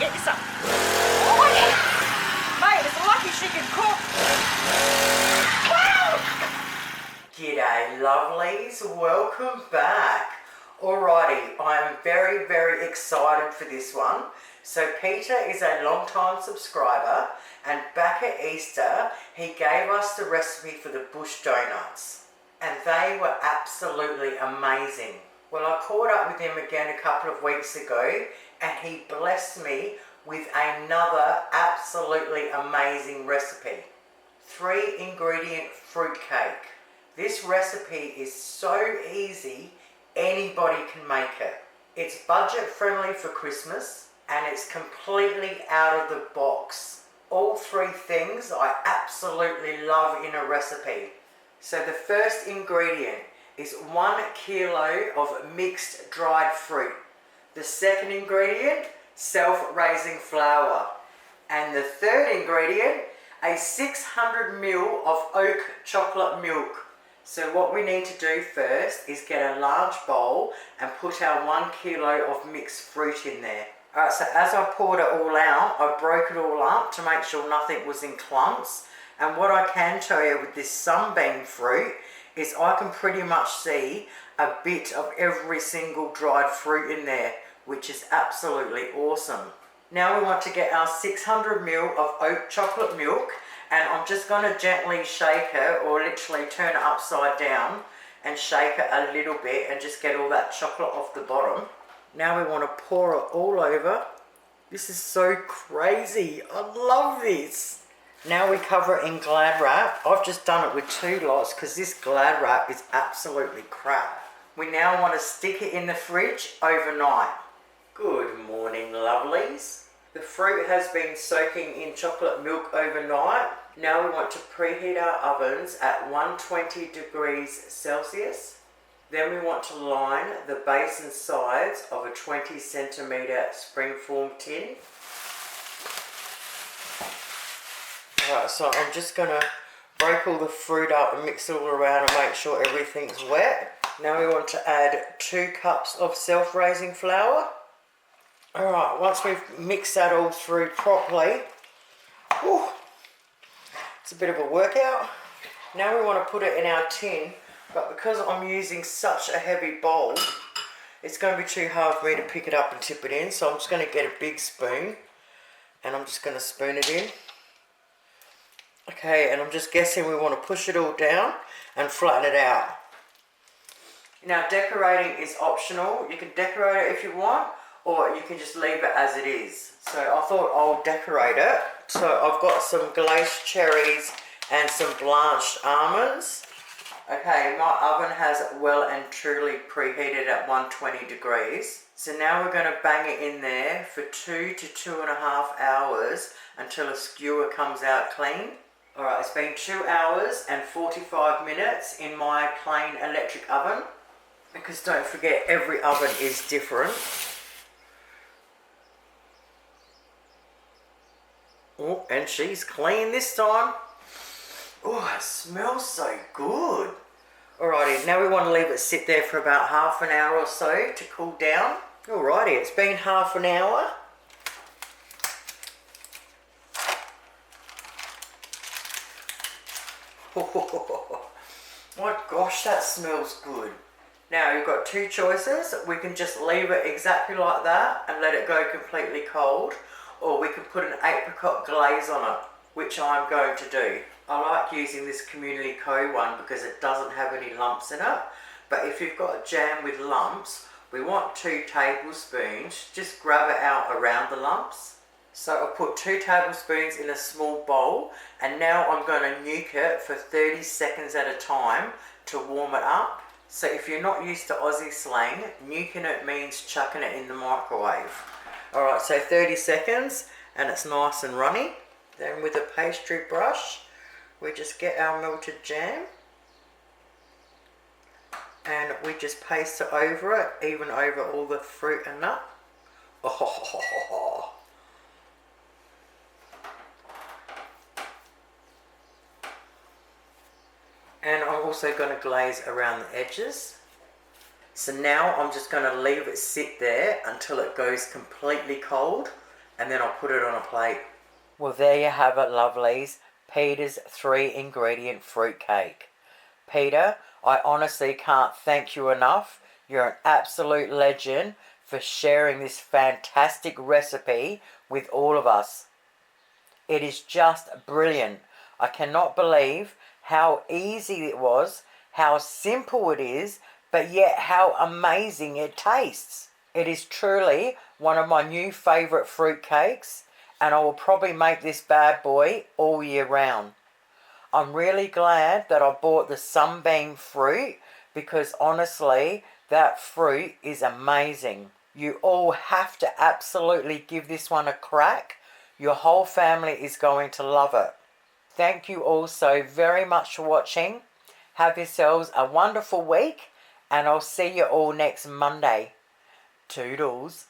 get you some. Oh yeah. Mate, it's lucky she can cook. Wow! G'day lovelies, welcome back. Alrighty, I'm very, very excited for this one. So Peter is a long-time subscriber, and back at Easter, he gave us the recipe for the bush donuts. And they were absolutely amazing. Well, I caught up with him again a couple of weeks ago, and he blessed me with another absolutely amazing recipe. 3-ingredient fruit cake. This recipe is so easy, anybody can make it. It's budget friendly for Christmas, and it's completely out of the box. All 3 things I absolutely love in a recipe. So the first ingredient is 1 kilo of mixed dried fruit. The second ingredient, self-raising flour. And the third ingredient, a 600 ml of oat chocolate milk. So what we need to do first is get a large bowl and put our 1 kilo of mixed fruit in there. Alright, so as I poured it all out, I broke it all up to make sure nothing was in clumps. And what I can tell you with this sunbeam fruit is I can pretty much see a bit of every single dried fruit in there, which is absolutely awesome. Now we want to get our 600 ml of oat chocolate milk, and I'm just going to gently shake it, or literally turn it upside down and shake it a little bit and just get all that chocolate off the bottom. Now we want to pour it all over. This is so crazy. I love this. Now we cover it in Glad wrap. I've just done it with 2 lots because this Glad wrap is absolutely crap. We now want to stick it in the fridge overnight. Good morning, lovelies. The fruit has been soaking in chocolate milk overnight. Now we want to preheat our ovens at 120 degrees Celsius. Then we want to line the base and sides of a 20 centimetre springform tin. Alright, so I'm just going to break all the fruit up and mix it all around and make sure everything's wet. Now we want to add 2 cups of self-raising flour. Alright, once we've mixed that all through properly, it's a bit of a workout. Now we want to put it in our tin, but because I'm using such a heavy bowl, it's going to be too hard for me to pick it up and tip it in, so I'm just going to get a big spoon and I'm just going to spoon it in. Okay, and I'm just guessing we want to push it all down and flatten it out. Now decorating is optional. You can decorate it if you want, or you can just leave it as it is. So I thought I'll decorate it. So I've got some glace cherries and some blanched almonds. Okay, my oven has well and truly preheated at 120 degrees. So now we're going to bang it in there for 2 to 2.5 hours until a skewer comes out clean. Alright, it's been 2 hours and 45 minutes in my plain electric oven, because don't forget, every oven is different. Oh, and she's clean this time. Oh, it smells so good. Alrighty, now we want to leave it sit there for about half an hour or so to cool down. Alrighty, it's been half an hour. My gosh, that smells good. Now you've got 2 choices. We can just leave it exactly like that and let it go completely cold, or we can put an apricot glaze on it, which I'm going to do. I like using this Community Co one because it doesn't have any lumps in it, but if you've got a jam with lumps, we want 2 tablespoons. Just grab it out around the lumps. So I put 2 tablespoons in a small bowl, and now I'm going to nuke it for 30 seconds at a time to warm it up. So if you're not used to Aussie slang, nuking it means chucking it in the microwave. Alright, so 30 seconds and it's nice and runny. Then with a pastry brush, we just get our melted jam and we just paste it over it, even over all the fruit and nut. Oh. And I'm also going to glaze around the edges. So now I'm just going to leave it sit there until it goes completely cold. and then I'll put it on a plate. Well, there you have it, lovelies. Peter's 3-ingredient fruit cake. Peter, I honestly can't thank you enough. You're an absolute legend for sharing this fantastic recipe with all of us. It is just brilliant. I cannot believe how easy it was, how simple it is, but yet how amazing it tastes. It is truly one of my new favourite fruit cakes, and I will probably make this bad boy all year round. I'm really glad that I bought the sunbeam fruit, because honestly, that fruit is amazing. You all have to absolutely give this one a crack. Your whole family is going to love it. Thank you all so very much for watching. Have yourselves a wonderful week, and I'll see you all next Monday. Toodles.